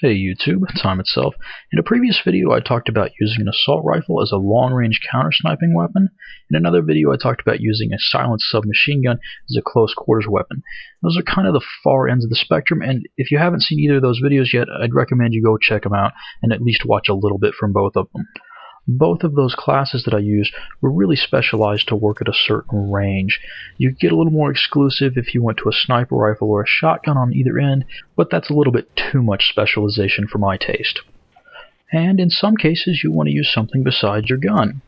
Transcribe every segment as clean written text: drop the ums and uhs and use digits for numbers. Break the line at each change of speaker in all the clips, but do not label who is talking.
Hey YouTube, time itself. In a previous video I talked about using an assault rifle as a long-range counter-sniping weapon. In another video I talked about using a silenced submachine gun as a close-quarters weapon. Those are kind of the far ends of the spectrum, and if you haven't seen either of those videos yet, I'd recommend you go check them out and at least watch a little bit from both of them. Both of those classes that I used were really specialized to work at a certain range. You get a little more exclusive if you went to a sniper rifle or a shotgun on either end, but that's a little bit too much specialization for my taste. And in some cases you want to use something besides your gun.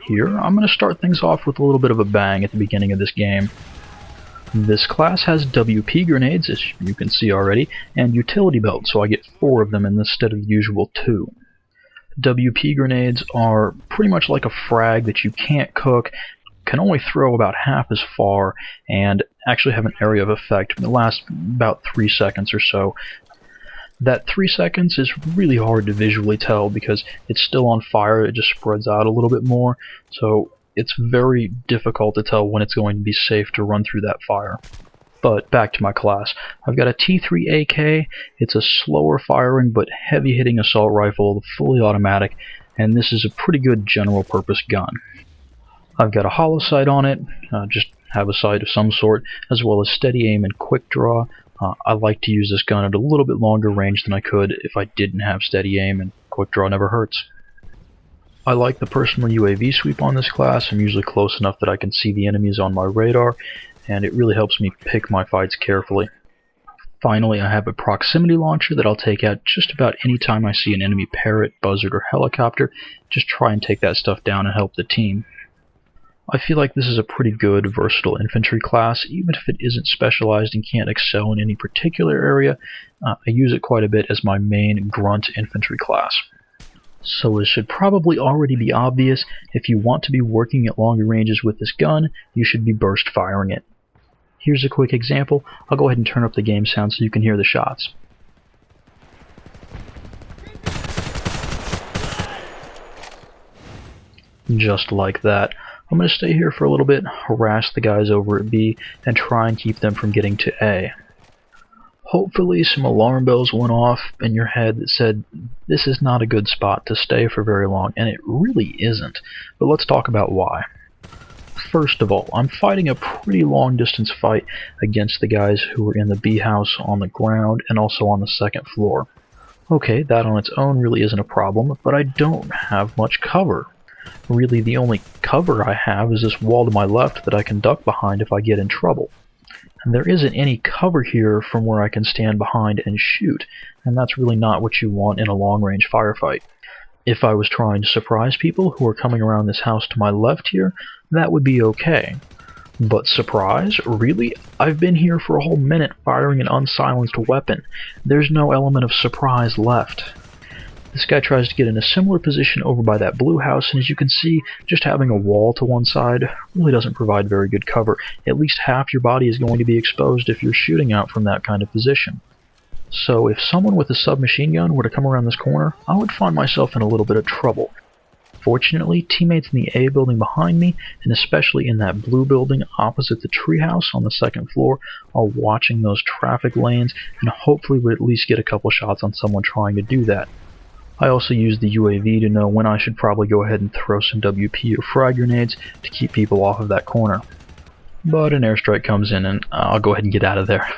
Here, I'm going to start things off with a little bit of a bang at the beginning of this game. This class has WP grenades, as you can see already, and utility belt, so I get 4 of them instead of the usual 2. WP grenades are pretty much like a frag that you can't cook, can only throw about half as far, and actually have an area of effect that lasts about 3 seconds or so. That 3 seconds is really hard to visually tell because it's still on fire, it just spreads out a little bit more, so it's very difficult to tell when it's going to be safe to run through that fire. But back to my class. I've got a T3AK. It's a slower firing but heavy hitting assault rifle, fully automatic, and this is a pretty good general purpose gun. I've got a hollow sight on it, just have a sight of some sort, as well as steady aim and quick draw. I like to use this gun at a little bit longer range than I could if I didn't have steady aim, and quick draw never hurts. I like the personal UAV sweep on this class. I'm usually close enough that I can see the enemies on my radar, and it really helps me pick my fights carefully. Finally, I have a proximity launcher that I'll take out just about any time I see an enemy parrot, buzzard, or helicopter. Just try and take that stuff down and help the team. I feel like this is a pretty good, versatile infantry class, even if it isn't specialized and can't excel in any particular area. I use it quite a bit as my main grunt infantry class. So it should probably already be obvious, if you want to be working at longer ranges with this gun, you should be burst firing it. Here's a quick example. I'll go ahead and turn up the game sound so you can hear the shots. Just like that. I'm going to stay here for a little bit, harass the guys over at B, and try and keep them from getting to A. Hopefully some alarm bells went off in your head that said this is not a good spot to stay for very long, and it really isn't. But let's talk about why. First of all, I'm fighting a pretty long distance fight against the guys who are in the B house on the ground and also on the second floor. Okay, that on its own really isn't a problem, but I don't have much cover. Really, the only cover I have is this wall to my left that I can duck behind if I get in trouble. And there isn't any cover here from where I can stand behind and shoot, and that's really not what you want in a long-range firefight. If I was trying to surprise people who are coming around this house to my left here, that would be okay. But surprise? Really? I've been here for a whole minute firing an unsilenced weapon. There's no element of surprise left. This guy tries to get in a similar position over by that blue house, and as you can see, just having a wall to one side really doesn't provide very good cover. At least half your body is going to be exposed if you're shooting out from that kind of position. So if someone with a submachine gun were to come around this corner, I would find myself in a little bit of trouble. Fortunately, teammates in the A building behind me, and especially in that blue building opposite the treehouse on the second floor, are watching those traffic lanes and hopefully would at least get a couple shots on someone trying to do that. I also use the UAV to know when I should probably go ahead and throw some WP or frag grenades to keep people off of that corner. But an airstrike comes in and I'll go ahead and get out of there.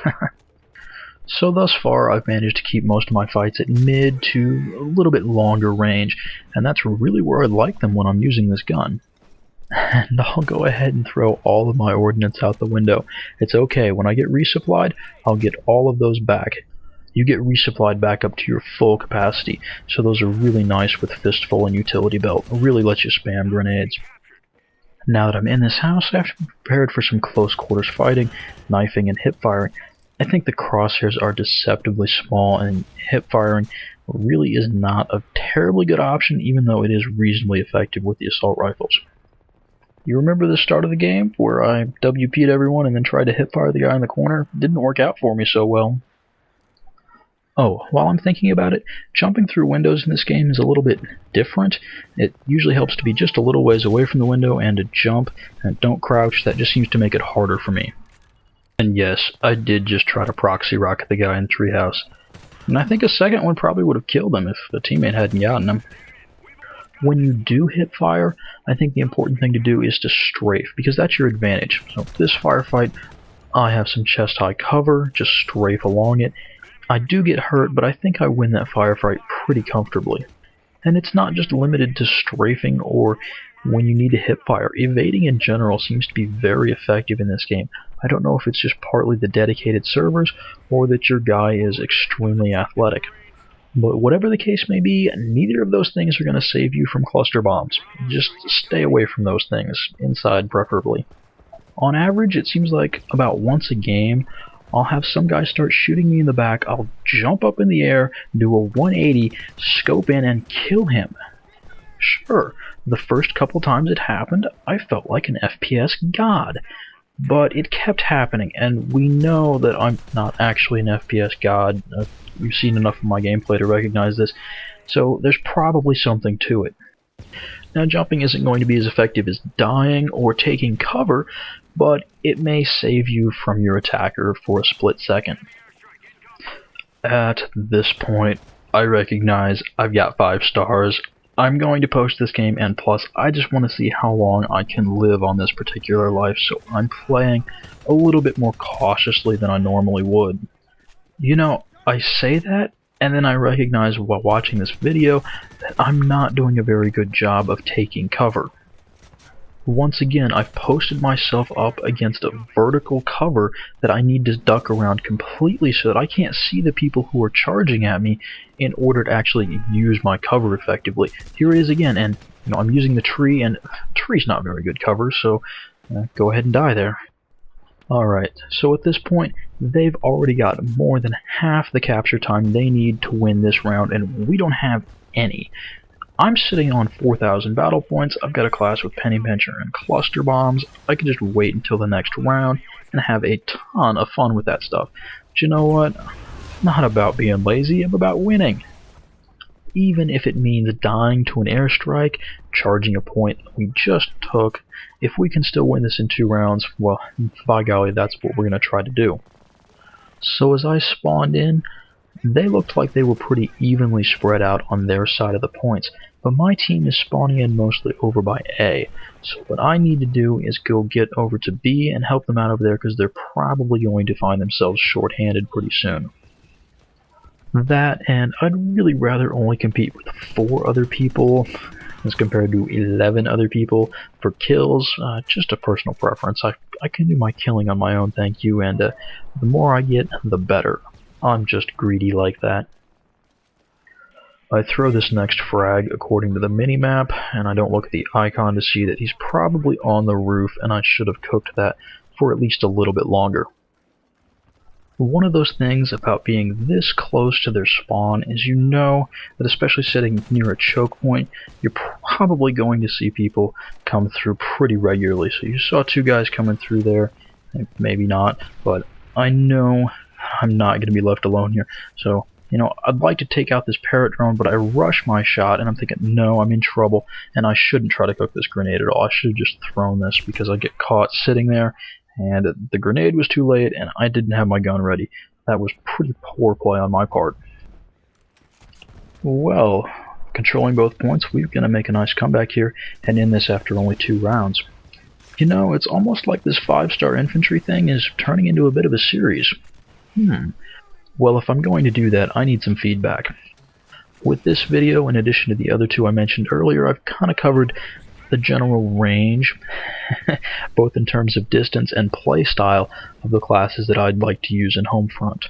So thus far I've managed to keep most of my fights at mid to a little bit longer range, and that's really where I like them when I'm using this gun. And I'll go ahead and throw all of my ordnance out the window. It's okay, when I get resupplied, I'll get all of those back. You get resupplied back up to your full capacity, so those are really nice with fistful and utility belt. It really lets you spam grenades. Now that I'm in this house, I have to be prepared for some close quarters fighting, knifing, and hip firing. I think the crosshairs are deceptively small, and hip firing really is not a terribly good option, even though it is reasonably effective with the assault rifles. You remember the start of the game, where I WP'd everyone and then tried to hip fire the guy in the corner? It didn't work out for me so well. Oh, while I'm thinking about it, jumping through windows in this game is a little bit different. It usually helps to be just a little ways away from the window and to jump, and don't crouch. That just seems to make it harder for me. And yes, I did just try to proxy rocket the guy in the treehouse. And I think a second one probably would have killed him if the teammate hadn't gotten him. When you do hip fire, I think the important thing to do is to strafe, because that's your advantage. So this firefight, I have some chest high cover, just strafe along it. I do get hurt, but I think I win that firefight pretty comfortably. And it's not just limited to strafing or when you need to hip fire. Evading in general seems to be very effective in this game. I don't know if it's just partly the dedicated servers or that your guy is extremely athletic. But whatever the case may be, neither of those things are going to save you from cluster bombs. Just stay away from those things, inside preferably. On average, it seems like about once a game, I'll have some guy start shooting me in the back, I'll jump up in the air, do a 180, scope in, and kill him. Sure, the first couple times it happened, I felt like an FPS god. But it kept happening, and we know that I'm not actually an FPS god. You've seen enough of my gameplay to recognize this, so there's probably something to it. Now, jumping isn't going to be as effective as dying or taking cover, but it may save you from your attacker for a split second. At this point, I recognize I've got 5 stars. I'm going to post this game, and plus, I just want to see how long I can live on this particular life, so I'm playing a little bit more cautiously than I normally would. You know, I say that, and then I recognize while watching this video that I'm not doing a very good job of taking cover. Once again, I've posted myself up against a vertical cover that I need to duck around completely so that I can't see the people who are charging at me in order to actually use my cover effectively. Here it is again, and I'm using the tree, and the tree's not very good cover, so go ahead and die there. Alright, so at this point, they've already got more than half the capture time they need to win this round, and we don't have any. I'm sitting on 4,000 battle points, I've got a class with penny pincher and cluster bombs. I can just wait until the next round and have a ton of fun with that stuff. But you know what? I'm not about being lazy, I'm about winning. Even if it means dying to an airstrike, charging a point we just took, if we can still win this in 2 rounds, well, by golly, that's what we're going to try to do. So as I spawned in, they looked like they were pretty evenly spread out on their side of the points, but my team is spawning in mostly over by A. So what I need to do is go get over to B and help them out over there, because they're probably going to find themselves short-handed pretty soon. That, and I'd really rather only compete with 4 other people as compared to 11 other people for kills. Just a personal preference. I can do my killing on my own, thank you, and the more I get, the better. I'm just greedy like that. I throw this next frag according to the minimap, and I don't look at the icon to see that he's probably on the roof, and I should have cooked that for at least a little bit longer. One of those things about being this close to their spawn is you know that, especially sitting near a choke point, you're probably going to see people come through pretty regularly. So you saw 2 guys coming through there, maybe not, but I know I'm not going to be left alone here. So, I'd like to take out this parrot drone, but I rush my shot, and I'm thinking, no, I'm in trouble, and I shouldn't try to cook this grenade at all. I should have just thrown this, because I get caught sitting there, and the grenade was too late, and I didn't have my gun ready. That was pretty poor play on my part. Well, controlling both points, we're going to make a nice comeback here, and end this after only 2 rounds. It's almost like this 5-star infantry thing is turning into a bit of a series. Well, if I'm going to do that, I need some feedback. With this video, in addition to the other 2 I mentioned earlier, I've kind of covered the general range, both in terms of distance and playstyle of the classes that I'd like to use in Homefront.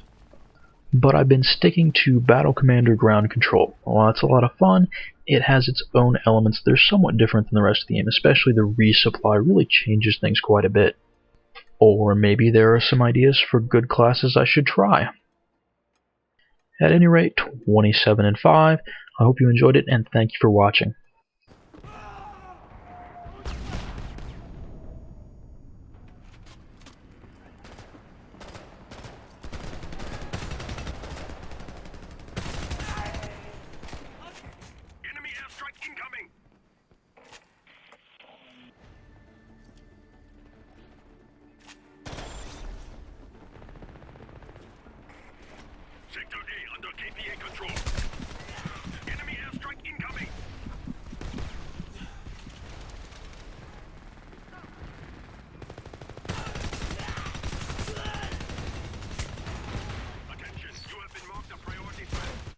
But I've been sticking to Battle Commander Ground Control. While it's a lot of fun, it has its own elements that are somewhat different than the rest of the game, especially the resupply really changes things quite a bit. Or maybe there are some ideas for good classes I should try. At any rate, 27 and 5, I hope you enjoyed it, and thank you for watching.